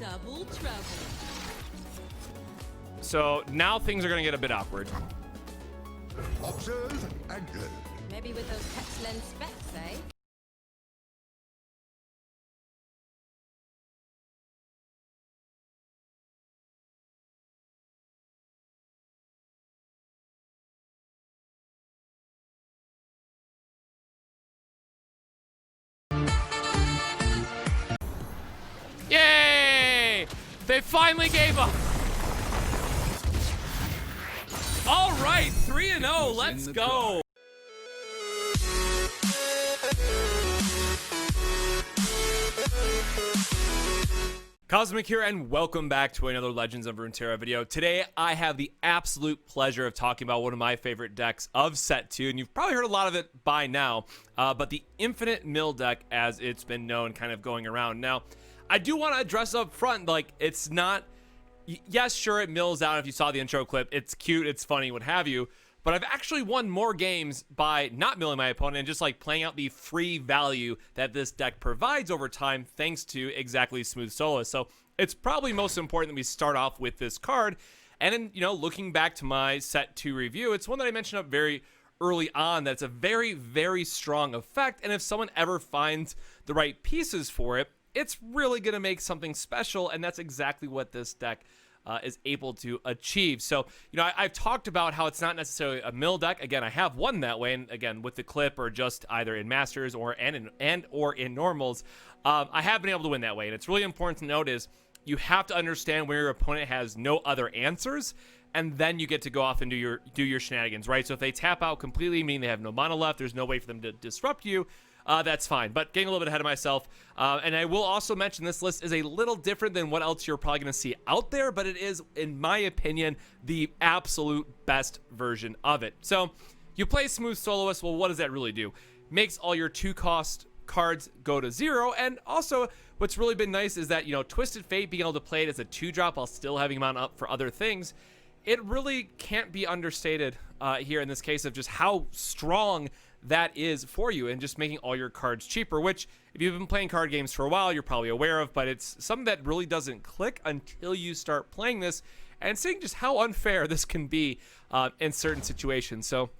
Double trouble. So now things are going to get a bit awkward. Observe and learn. Maybe with those petulant specs, eh? Yay! They finally gave up. All right, 3-0. Let's go. Cosmic here, and welcome back to another Legends of Runeterra video. Today, I have the absolute pleasure of talking about one of my favorite decks of Set 2, and you've probably heard a lot of it by now, but the Infinite Mill deck, as it's been known, kind of going around. Now, I do want to address up front, like, it's not... Yes, sure, it mills out. If you saw the intro clip, it's cute, it's funny, what have you. But I've actually won more games by not milling my opponent and just like playing out the free value that this deck provides over time, thanks to exactly Smooth Soloist. So it's probably most important that we start off with this card. And then, you know, looking back to my Set 2 review, it's one that I mentioned up very early on that's a very, very strong effect. And if someone ever finds the right pieces for it, it's really going to make something special, and that's exactly what this deck is able to achieve. So, you know, I've talked about how it's not necessarily a mill deck. Again, I have won that way, and again, with the clip or just either in Masters or in Normals, I have been able to win that way. And it's really important to note is you have to understand where your opponent has no other answers, and then you get to go off and do your shenanigans, right? So if they tap out completely, meaning they have no mana left, there's no way for them to disrupt you, that's fine. But getting a little bit ahead of myself, and I will also mention this list is a little different than what else you're probably going to see out there, but it is, in my opinion, the absolute best version of it. So you play Smooth Soloist. Well, what does that really do? Makes all your 2-cost cards go to 0, and also what's really been nice is that, you know, Twisted Fate being able to play it as a 2-drop while still having them on up for other things, it really can't be understated here in this case of just how strong that is for you and just making all your cards cheaper, which if you've been playing card games for a while, you're probably aware of, but it's something that really doesn't click until you start playing this and seeing just how unfair this can be in certain situations. So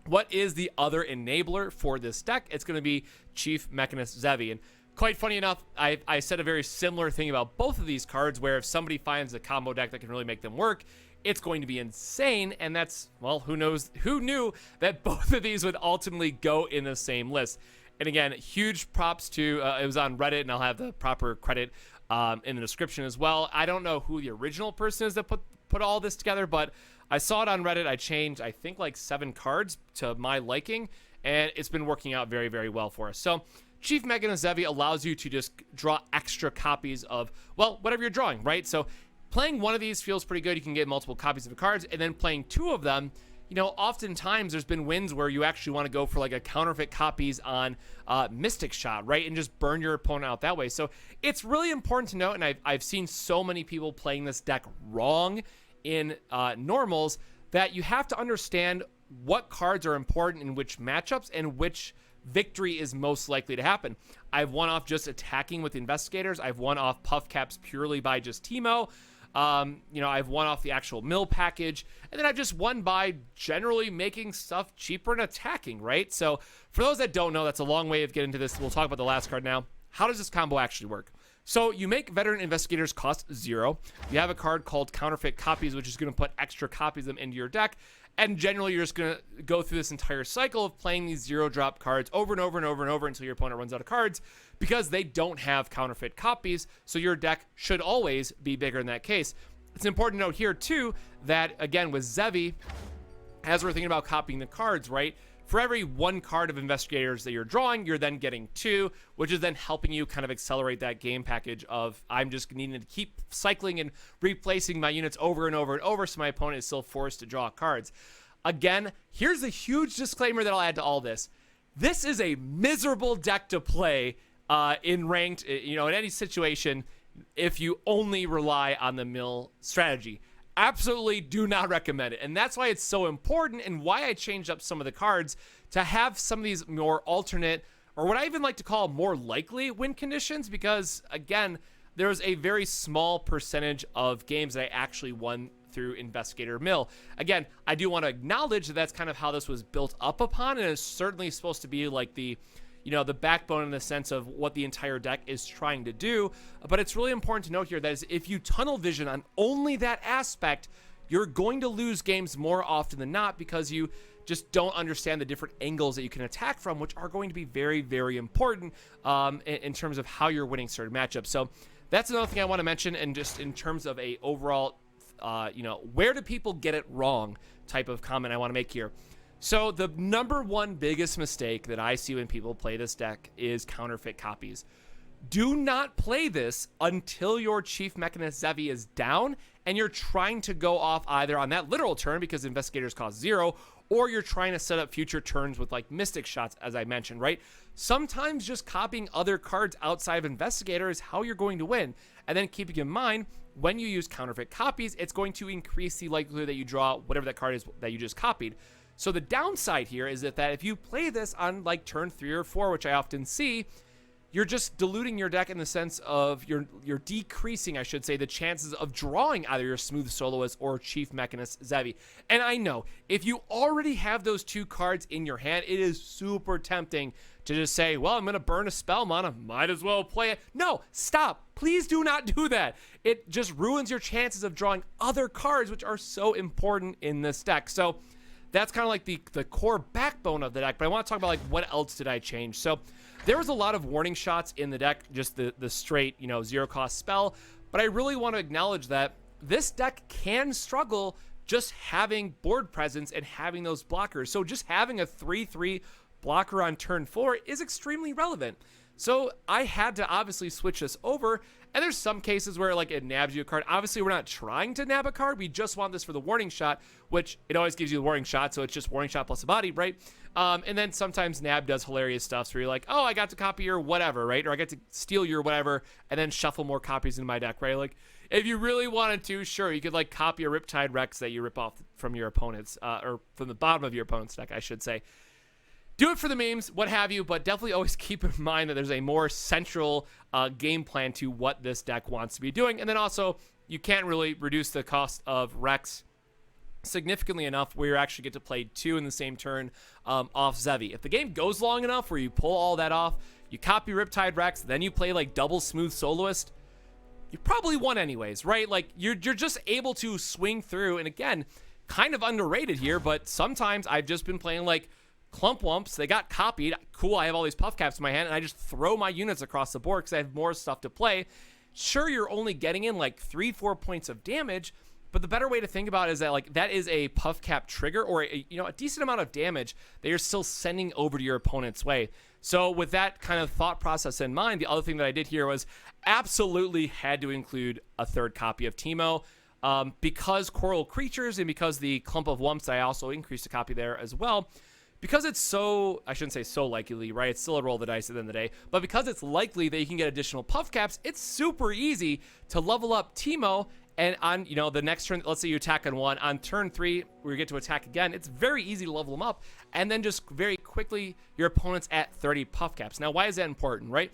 what is the other enabler for this deck? It's going to be Chief Mechanist Zevi. And quite funny enough, I said a very similar thing about both of these cards, where if somebody finds a combo deck that can really make them work, it's going to be insane. And that's, well, who knew that both of these would ultimately go in the same list. And again, huge props to, it was on Reddit, and I'll have the proper credit in the description as well. I don't know who the original person is that put all this together, but I saw it on Reddit. I changed, I think, like 7 cards to my liking, and it's been working out very, very well for us. So Chief Mechanist Zevi allows you to just draw extra copies of, well, whatever you're drawing, right? So playing one of these feels pretty good. You can get multiple copies of the cards, and then playing 2 of them, you know, oftentimes there's been wins where you actually want to go for like a counterfeit copies on Mystic Shot, right? And just burn your opponent out that way. So it's really important to note, and I've seen so many people playing this deck wrong in Normals, that you have to understand what cards are important in which matchups and which victory is most likely to happen. I've won off just attacking with Investigators. I've won off Puff Caps purely by just Teemo. You know, I've won off the actual mill package, and then I've just won by generally making stuff cheaper and attacking, right? So for those that don't know, that's a long way of getting into this. We'll talk about the last card now. How does this combo actually work? So you make Veteran Investigators cost 0. You have a card called Counterfeit Copies, which is going to put extra copies of them into your deck. And generally, you're just going to go through this entire cycle of playing these 0-drop cards over and over and over and over until your opponent runs out of cards, because they don't have counterfeit copies, so your deck should always be bigger in that case. It's important to note here, too, that, again, with Zevi, as we're thinking about copying the cards, right, for every 1 card of Investigators that you're drawing, you're then getting 2, which is then helping you kind of accelerate that game package of, I'm just needing to keep cycling and replacing my units over and over and over so my opponent is still forced to draw cards. Again, here's a huge disclaimer that I'll add to all this. This is a miserable deck to play in ranked, you know, in any situation if you only rely on the mill strategy. Absolutely do not recommend it. And that's why it's so important, and why I changed up some of the cards to have some of these more alternate, or what I even like to call more likely win conditions, because again, there was a very small percentage of games that I actually won through Investigator Mill. Again, I do want to acknowledge that that's kind of how this was built up upon, and it's certainly supposed to be like the backbone in the sense of what the entire deck is trying to do. But it's really important to note here that is if you tunnel vision on only that aspect, you're going to lose games more often than not because you just don't understand the different angles that you can attack from, which are going to be very, very important in terms of how you're winning certain matchups. So that's another thing I want to mention, and just in terms of a overall where do people get it wrong type of comment I want to make here. So the number one biggest mistake that I see when people play this deck is counterfeit copies. Do not play this until your Chief Mechanist Zevi is down and you're trying to go off either on that literal turn because Investigators cost 0, or you're trying to set up future turns with like Mystic Shots, as I mentioned, right? Sometimes just copying other cards outside of Investigator is how you're going to win. And then keeping in mind, when you use counterfeit copies, it's going to increase the likelihood that you draw whatever that card is that you just copied. So the downside here is that if you play this on like turn 3 or 4, which I often see, you're just diluting your deck in the sense of you're decreasing, I should say, the chances of drawing either your Smooth Soloist or Chief Mechanist Zevi. And I know, if you already have those two cards in your hand, it is super tempting to just say, well, I'm going to burn a spell mana, might as well play it. No, stop. Please do not do that. It just ruins your chances of drawing other cards, which are so important in this deck. So that's kind of like the core backbone of the deck. But I want to talk about like what else did I change. So there was a lot of warning shots in the deck, just the straight, zero cost spell. But I really want to acknowledge that this deck can struggle just having board presence and having those blockers. So just having a 3/3 blocker on turn 4 is extremely relevant. So I had to obviously switch this over. And there's some cases where like it nabs you a card. Obviously, we're not trying to nab a card. We just want this for the warning shot, which it always gives you the warning shot. So it's just warning shot plus a body, right? And then sometimes nab does hilarious stuff. So you're like, oh, I got to copy your whatever, right? Or I get to steal your whatever and then shuffle more copies in my deck, right? Like if you really wanted to, sure, you could like copy a Riptide Rex that you rip off from your opponent's or from the bottom of your opponent's deck, I should say. Do it for the memes, what have you, but definitely always keep in mind that there's a more central game plan to what this deck wants to be doing. And then also, you can't really reduce the cost of Rex significantly enough where you actually get to play 2 in the same turn off Zevi. If the game goes long enough where you pull all that off, you copy Riptide Rex, then you play like double Smooth Soloist, you probably won anyways, right? Like you're just able to swing through. And again, kind of underrated here, but sometimes I've just been playing like Clump Wumps, they got copied. Cool, I have all these puff caps in my hand, and I just throw my units across the board because I have more stuff to play. Sure, you're only getting in like 3-4 points of damage, but the better way to think about it is that like that is a puff cap trigger or a decent amount of damage that you're still sending over to your opponent's way. So with that kind of thought process in mind, the other thing that I did here was absolutely had to include a third copy of Teemo. Because Coral Creatures and because the Clump of Wumps, I also increased a copy there as well. Because it's so, I shouldn't say so likely, right? It's still a roll of the dice at the end of the day. But because it's likely that you can get additional puff caps, it's super easy to level up Teemo. And on, the next turn, let's say you attack on 1. On turn 3, where you get to attack again, it's very easy to level them up. And then just very quickly, your opponent's at 30 puff caps. Now, why is that important, right?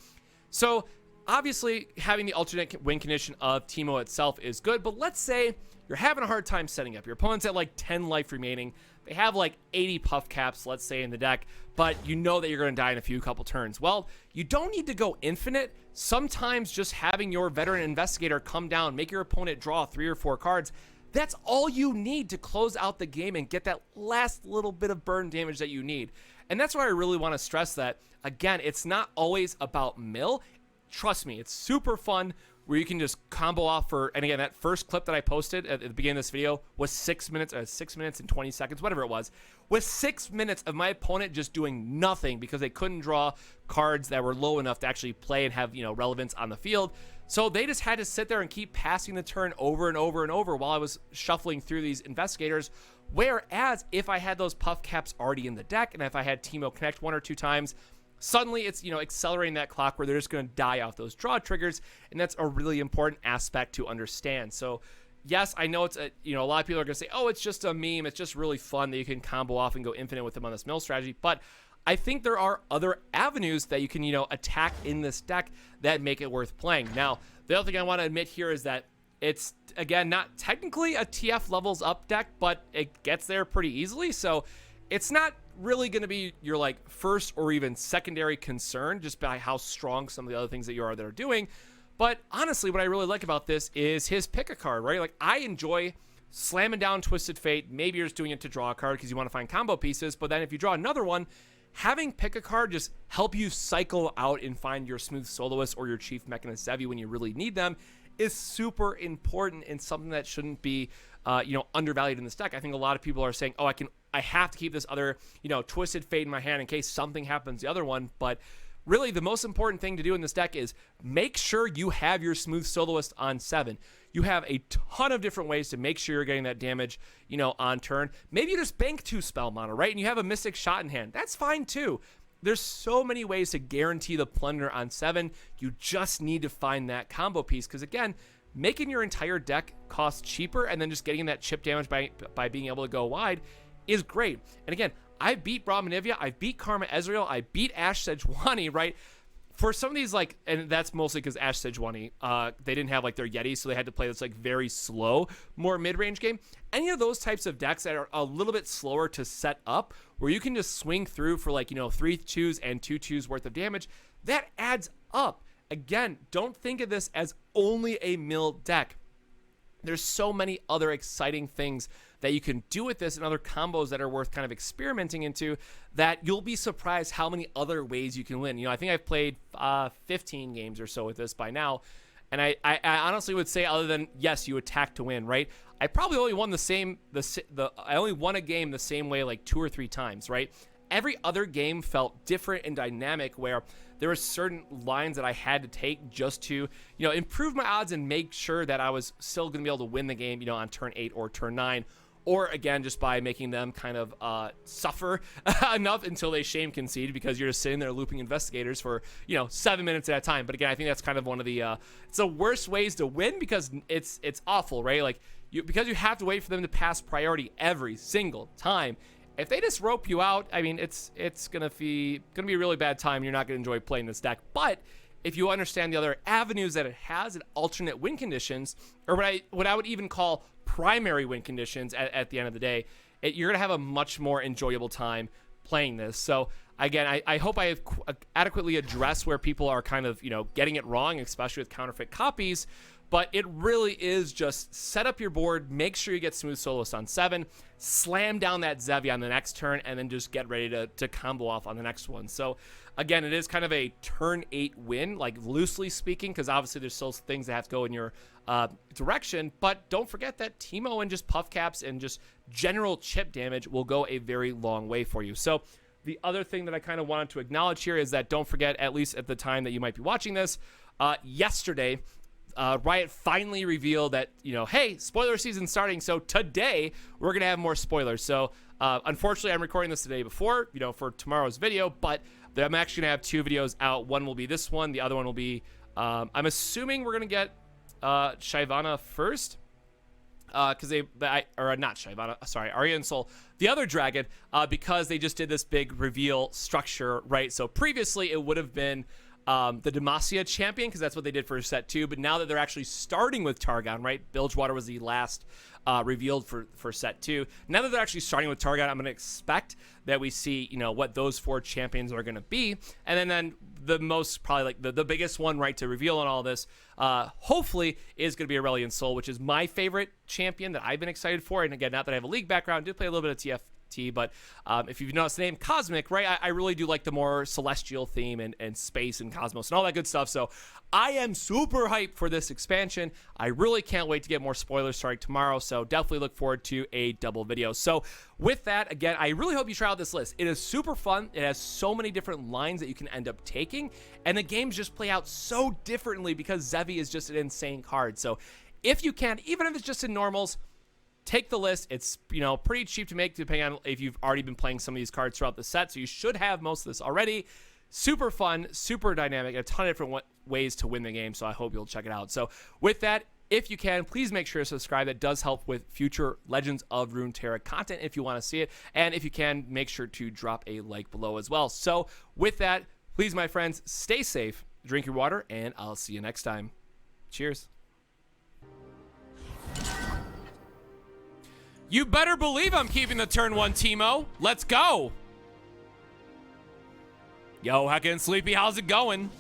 So, obviously, having the alternate win condition of Teemo itself is good. But let's say you're having a hard time setting up. Your opponent's at like 10 life remaining. They have like 80 puff caps, let's say, in the deck, but you know that you're going to die in a couple turns. Well, you don't need to go infinite. Sometimes just having your veteran investigator come down, make your opponent draw 3 or 4 cards, that's all you need to close out the game and get that last little bit of burn damage that you need. And that's why I really want to stress that, again, it's not always about mill. Trust me, it's super fun where you can just combo off for, and again, that first clip that I posted at the beginning of this video was 6 minutes and 20 seconds, whatever it was 6 minutes of my opponent just doing nothing because they couldn't draw cards that were low enough to actually play and have, relevance on the field. So they just had to sit there and keep passing the turn over and over and over while I was shuffling through these investigators. Whereas if I had those puff caps already in the deck, and if I had Teemo connect 1 or 2 times, suddenly it's, accelerating that clock where they're just going to die off those draw triggers. And that's a really important aspect to understand. So yes, I know it's a lot of people are going to say, oh, it's just a meme. It's just really fun that you can combo off and go infinite with them on this mill strategy. But I think there are other avenues that you can, attack in this deck that make it worth playing. Now, The other thing I want to admit here is that it's, again, not technically a TF levels up deck, but it gets there pretty easily. So it's not really going to be your like first or even secondary concern just by how strong some of the other things that you are that are doing. But honestly, what I really like about this is his pick a card, right? Like, I enjoy slamming down Twisted Fate. Maybe you're just doing it to draw a card because you want to find combo pieces. But then if you draw another one, having pick a card just help you cycle out and find your Smooth Soloist or your Chief Mechanist Zevi when you really need them is super important and something that shouldn't be, undervalued in this deck. I think a lot of people are saying, oh, I have to keep this other, Twisted Fate in my hand in case something happens to the other one. But really, the most important thing to do in this deck is make sure you have your Smooth Soloist on 7. You have a ton of different ways to make sure you're getting that damage, on turn. Maybe you just bank 2 spell mana, right? And you have a Mystic Shot in hand. That's fine too. There's so many ways to guarantee the plunder on 7. You just need to find that combo piece because, again, making your entire deck cost cheaper and then just getting that chip damage by being able to go wide is great. And again, I beat Braum Anivia, I beat Karma Ezreal, I beat Ashe Sejuani, right? For some of these, like, and that's mostly because Ashe Sejuani, they didn't have, like, their Yeti, so they had to play this, like, very slow, more mid-range game. Any of those types of decks that are a little bit slower to set up, where you can just swing through for, like, 3 2s and 2 2s worth of damage, that adds up. Again, don't think of this as only a mill deck. There's so many other exciting things that you can do with this and other combos that are worth kind of experimenting into that you'll be surprised how many other ways you can win. I think I've played 15 games or so with this by now. And I honestly would say, other than, yes, you attack to win, right? I probably only won I only won a game the same way like 2 or 3 times, right? Every other game felt different and dynamic where there were certain lines that I had to take just to, improve my odds and make sure that I was still going to be able to win the game, on turn 8 or turn 9. Or, again, just by making them kind of suffer enough until they shame concede because you're just sitting there looping investigators for, 7 minutes at a time. But, again, I think that's kind of one of the it's the worst ways to win because it's awful, right? Like, because you have to wait for them to pass priority every single time. If they just rope you out, I mean, it's gonna be a really bad time. You're not gonna enjoy playing this deck. But if you understand the other avenues that it has and alternate win conditions, or what I would even call primary win conditions at the end of the day, you're gonna have a much more enjoyable time playing this. So again, I hope I have adequately addressed where people are kind of getting it wrong, especially with counterfeit copies. But it really is just set up your board, make sure you get Smooth Soloist on 7, slam down that Zevi on the next turn, and then just get ready to combo off on the next one. So, again, it is kind of a turn 8 win, like loosely speaking, because obviously there's still things that have to go in your direction. But don't forget that Teemo and just puff caps and just general chip damage will go a very long way for you. So, the other thing that I kind of wanted to acknowledge here is that don't forget, at least at the time that you might be watching this, yesterday, Riot finally revealed that, hey, spoiler season's starting, so today we're going to have more spoilers. So, unfortunately, I'm recording this the day before, for tomorrow's video, but I'm actually going to have 2 videos out. One will be this one. The other one will be, I'm assuming we're going to get Shyvana first, because not Shyvana, sorry, Arya and Sol, the other dragon, because they just did this big reveal structure, right? So previously it would have been the Demacia champion, because that's what they did for set 2. But now that they're actually starting with Targon, right? Bilgewater was the last revealed for set 2. Now that they're actually starting with Targon, I'm going to expect that we see, what those 4 champions are going to be. And then the most, probably like the biggest one, right, to reveal on all this, hopefully is going to be Aurelion Sol, which is my favorite champion that I've been excited for. And again, not that I have a league background, I did play a little bit of TFT, but if you've noticed the name Cosmic, right, I really do like the more celestial theme and space and cosmos and all that good stuff. So I am super hyped for this expansion. I really can't wait to get more spoilers starting tomorrow, so definitely look forward to a double video. So with that, again, I really hope you try out this list. It is super fun. It has so many different lines that you can end up taking, and the games just play out so differently because Zevi is just an insane card. So if you can, even if it's just in normals, take the list. It's, pretty cheap to make depending on if you've already been playing some of these cards throughout the set, so you should have most of this already. Super fun, super dynamic, a ton of different ways to win the game, so I hope you'll check it out. So with that, if you can, please make sure to subscribe. That does help with future Legends of Runeterra content if you want to see it. And if you can, make sure to drop a like below as well. So with that, please, my friends, stay safe, drink your water, and I'll see you next time. Cheers. You better believe I'm keeping the turn 1, Teemo. Let's go. Yo, Heckin' Sleepy, how's it going?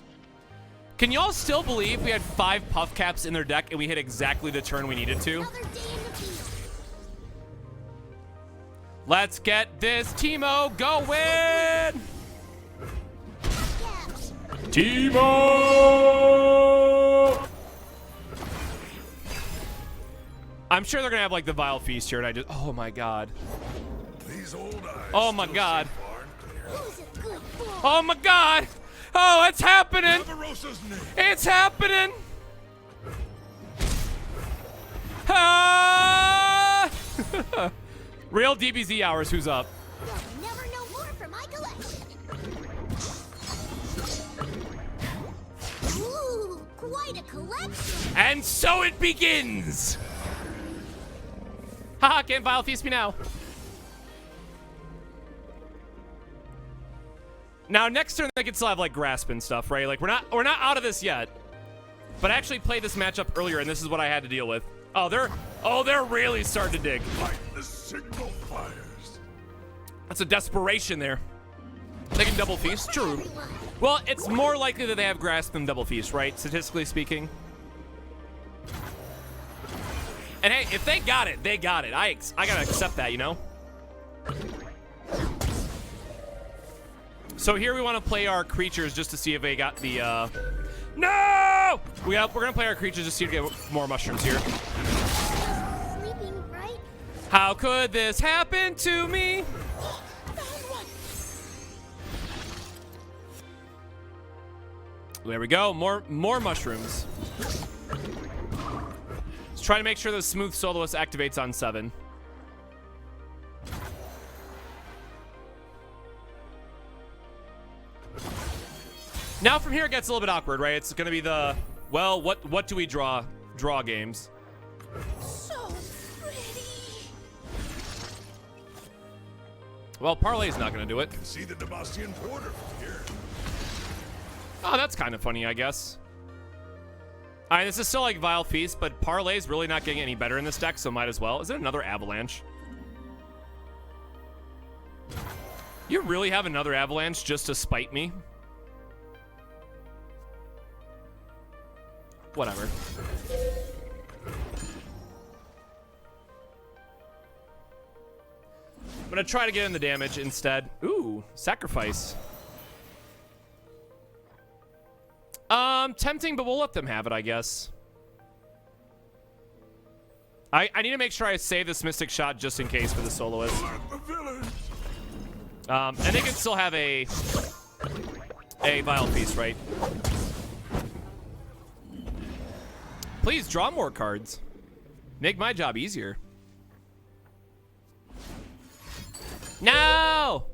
Can y'all still believe we had 5 puff caps in their deck and we hit exactly the turn we needed to? Let's get this Teemo going. Teemo! I'm sure they're gonna have like the Vile Feast here, and I just, oh my god. Oh my god. Oh my god. Oh, it's happening. It's happening. Ah! Real DBZ hours. Who's up? Never know more from my collection. Ooh, quite a collection. And so it begins. Haha, can't Vile Feast me now. Now next turn they can still have like grasp and stuff, right? Like we're not out of this yet. But I actually played this matchup earlier and this is what I had to deal with. Oh, they're really starting to dig. Like the signal fires. That's a desperation there. They can double feast, true. Well, it's more likely that they have grasp than double feast, right? Statistically speaking. And hey, if they got it, they got it. I gotta accept that, you know? So here we want to play our creatures just to see if they got the, No! We're gonna play our creatures just to see if we get more mushrooms here. Sleeping, right? How could this happen to me? There we go, more mushrooms. Let's try to make sure the Smooth Soloist activates on 7. Now from here it gets a little bit awkward, right? It's gonna be the, well, what do we draw games. So pretty. Well, Parlay's not gonna do it. Can see the Demacian Porter from here. Oh, that's kind of funny, I guess. All right, this is still like Vile Feast, but Parlay's really not getting any better in this deck, so might as well. Is it another Avalanche? You really have another Avalanche just to spite me? Whatever. I'm gonna try to get in the damage instead. Ooh, sacrifice. Tempting, but we'll let them have it, I guess. I need to make sure I save this Mystic Shot just in case for the Soloist. And they can still have a Vile Feast, right? Please draw more cards. Make my job easier. No! All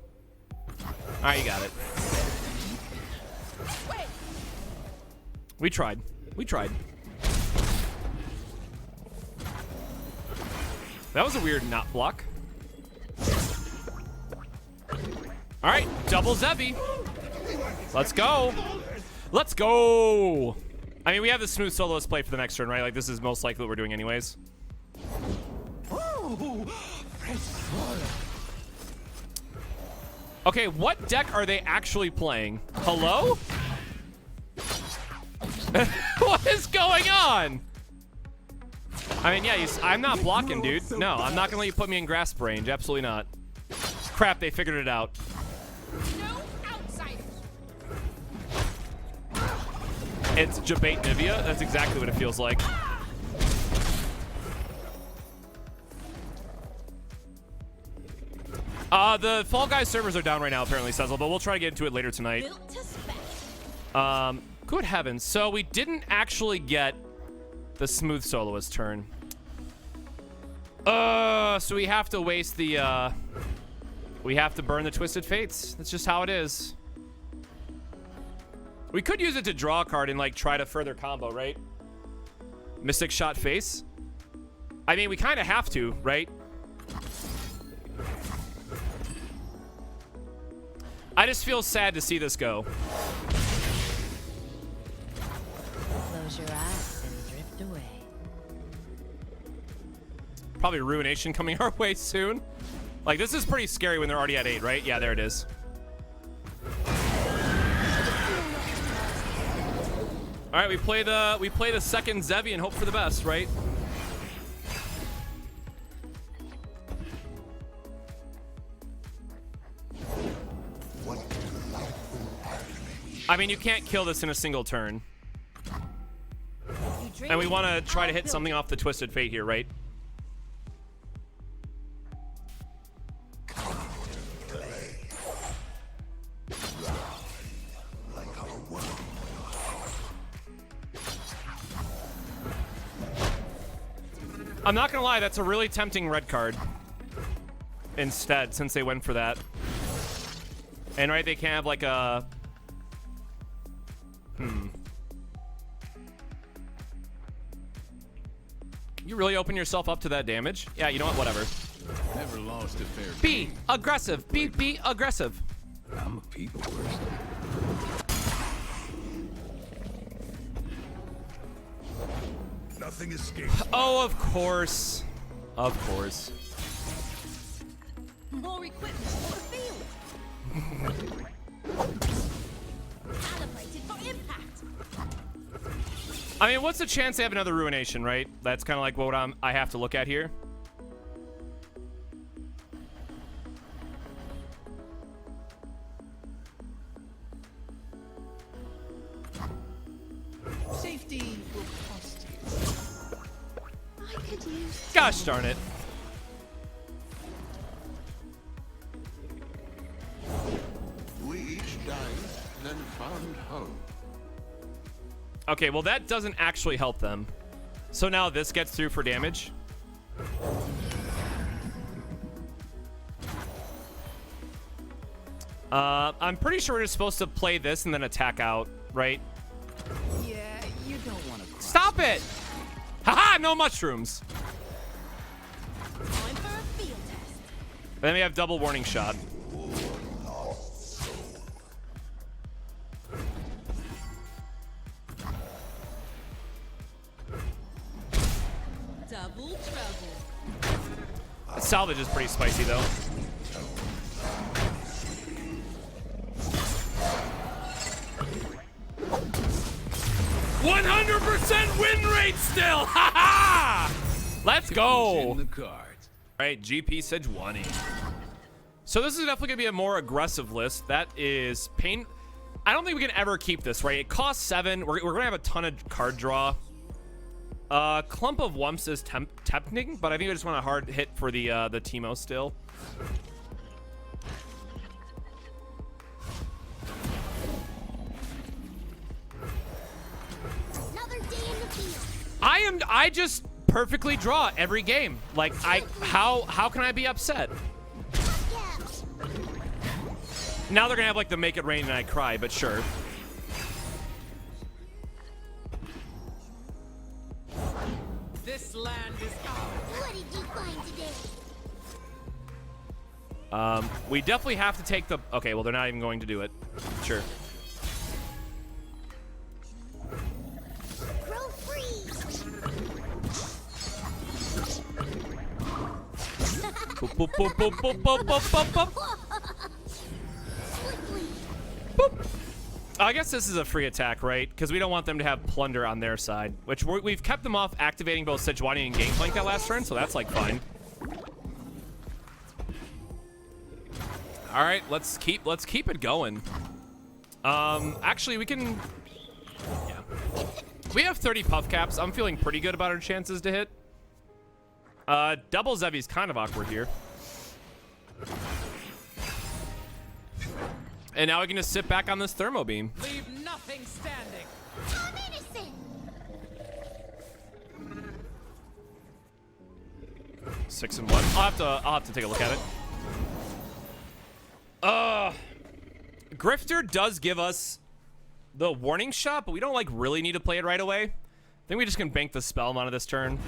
right, you got it. We tried. We tried. That was a weird not block. All right, double Zevi. Let's go. Let's go. I mean, we have the Smooth Soloist play for the next turn, right? Like, this is most likely what we're doing anyways. Okay, what deck are they actually playing? Hello? What is going on? I mean, yeah, I'm not blocking, dude. No, I'm not gonna let you put me in grasp range. Absolutely not. Crap, they figured it out. No outsiders. It's Jabate Nivea. That's exactly what it feels like. The Fall Guys servers are down right now, apparently, Sezzle, but we'll try to get into it later tonight. Built to spec. Good heavens. So we didn't actually get the Smooth Soloist turn. So we have to waste the, we have to burn the Twisted Fates. That's just how it is. We could use it to draw a card and, like, try to further combo, right? Mystic Shot Face. I mean, we kind of have to, right? I just feel sad to see this go. Close your eyes and probably Ruination coming our way soon. Like, this is pretty scary when they're already at 8, right? Yeah, there it is. All right, we play the second Zevi and hope for the best, right? I mean, you can't kill this in a single turn. And we want to try to hit something off the Twisted Fate here, right? I'm not gonna lie, that's a really tempting red card instead, since they went for that. And right, they can have like a... You really open yourself up to that damage? Yeah, you know what? Whatever. Never lost a fair Be game. aggressive. Be aggressive. I'm a people person. Nothing escapes. Oh, of course. Of course. More equipment for the field. Calibrated for impact. I mean, what's the chance they have another Ruination, right? That's kind of like what I have to look at here. Safety will cost you. I could use. Gosh darn it. We each died, then found home. Okay, well, that doesn't actually help them. So now this gets through for damage. I'm pretty sure we're just supposed to play this and then attack out, right? Yeah, you don't want to cry. Stop it! Haha, no mushrooms. Time for a field test. And then we have double warning shot. Double trouble. Salvage is pretty spicy, though. %100% win rate still! Ha ha! Let's go! In the cards. All right, GP Sejuani. So this is definitely gonna be a more aggressive list. That is pain. I don't think we can ever keep this, right? It costs 7. We're gonna have a ton of card draw. Clump of Wumps is tempting, but I think I just want a hard hit for the Teemo still. Another day in the field. I just perfectly draw every game. Like how can I be upset? Gaps. Now they're gonna have like the make it rain and I cry, but sure. This land is ours. What did you find today? We definitely have to take the... Okay, well, they're not even going to do it. Sure. Grow free. Boop, boop, boop, boop, boop, boop, boop, boop, boop. Swiftly. Boop. I guess this is a free attack, right? Because we don't want them to have plunder on their side, which we've kept them off activating both Sejuani and Gangplank that last turn, so that's like fine. All right, let's keep it going. Actually, we can. Yeah, we have 30 puff caps. I'm feeling pretty good about our chances to hit. Double Zevi's kind of awkward here. And now we can just sit back on this thermo beam. Leave nothing standing. I'm innocent. 6 and 1. I'll have to take a look at it. Grifter does give us the warning shot, but we don't like really need to play it right away. I think we just can bank the spell amount of this turn.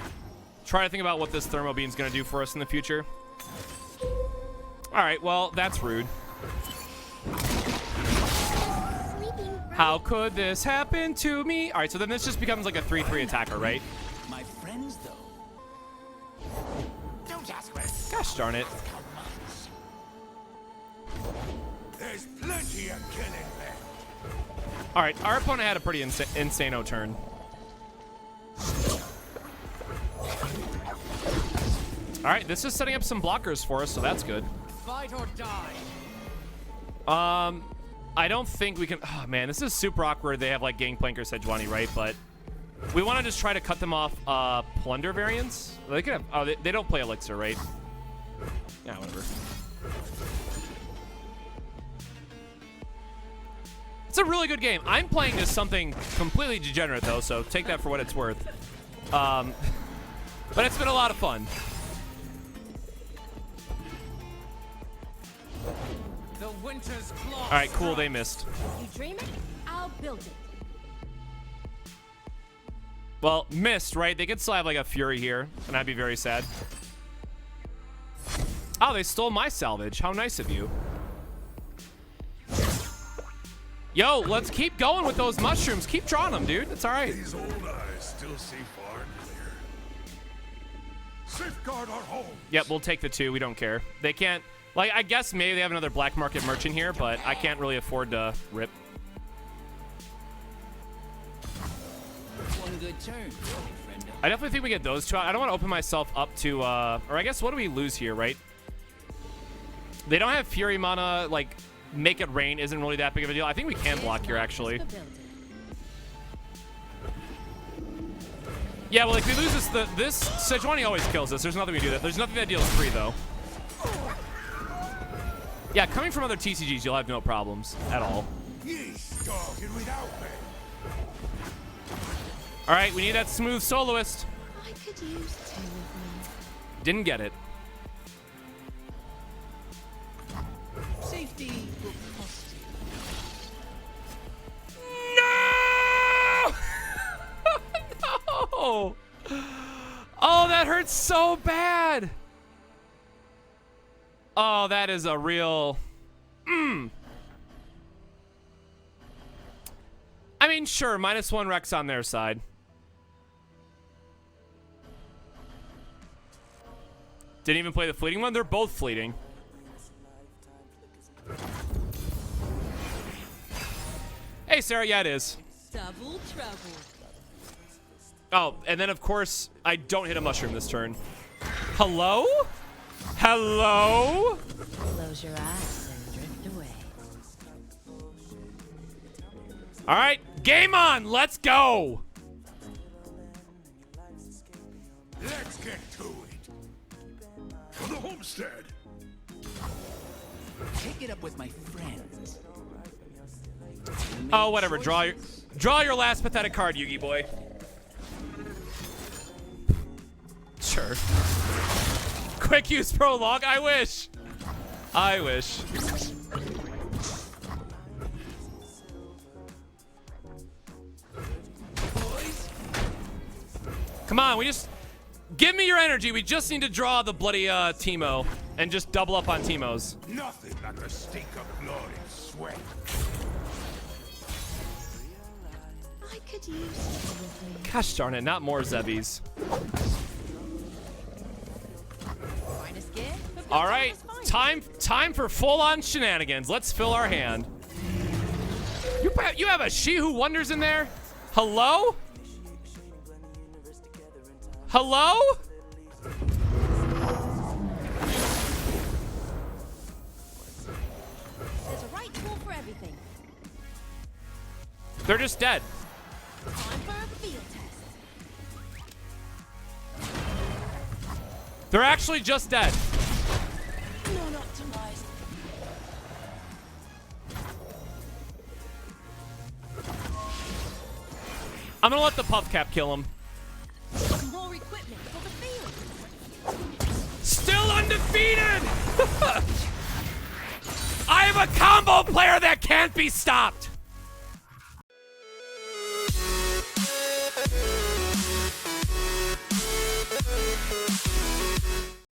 Try to think about what this thermo beam's gonna do for us in the future. All right, well, that's rude. Sleeping right. How could this happen to me? All right, so then this just becomes like a 3-3 attacker, right? My friends, though. Don't ask where Gosh darn it. there's plenty of killing left. All right, our opponent had a pretty insano turn. All right, this is setting up some blockers for us, so that's good. Fight or die. I don't think we can. Oh man, this is super awkward. They have like Gangplank or Sejuani, right? But we want to just try to cut them off plunder variants. They could have. Oh, they don't play Elixir, right? Yeah, whatever. It's a really good game. I'm playing as something completely degenerate though, so take that for what it's worth. But it's been a lot of fun. The winter's claw. All right, cool. They missed. You dream it, I'll build it. Well, missed, right? They could still have like a Fury here, and I'd be very sad. Oh, they stole my salvage. How nice of you. Yo, let's keep going with those mushrooms. Keep drawing them, dude. It's all right. These old eyes still see far and clear. Safeguard our home. Yep, we'll take the 2. We don't care. They can't. Like, I guess maybe they have another black market merchant here, but I can't really afford to rip. One good turn, friend. I definitely think we get those 2 out. I don't want to open myself up to, or I guess, what do we lose here, right? They don't have Fury mana, like, make it rain isn't really that big of a deal. I think we can block here, actually. Yeah, well, if we lose this Sejuani always kills us. There's nothing we do that. There's nothing that deals 3, though. Yeah, coming from other TCGs, you'll have no problems at all. Ye started without me. All right, we need that smooth soloist. I could use 2 of them. Didn't get it. Safety will cost you. No! No! Oh, that hurts so bad. Oh, that is a real... I mean, sure, -1 Rex on their side. Didn't even play the fleeting one. They're both fleeting. Hey, Sarah. Yeah, it is. Double trouble. Oh, and then, of course, I don't hit a mushroom this turn. Hello? Hello? Close your eyes and drift away. All right, game on. Let's go. Let's get to it. For the homestead. Take it up with my friends. Oh, whatever. Draw your last pathetic card, Yugi boy. Sure. Quick use prologue. I wish. I wish. Come on, we just give me your energy. We just need to draw the bloody Teemo and just double up on Teemos. Nothing like the stink of blood and sweat. I could use 2 of them. Gosh darn it, not more Zebbies. Minus gear, but All good right, is fine. time for full-on shenanigans. Let's fill our hand. You have a She Who Wonders in there? Hello? Hello? There's a right tool for everything. They're just dead. Time for a field test. They're actually just dead. Not optimized. I'm gonna let the puff cap kill him. More equipment for the field. Still undefeated! I am a combo player that can't be stopped!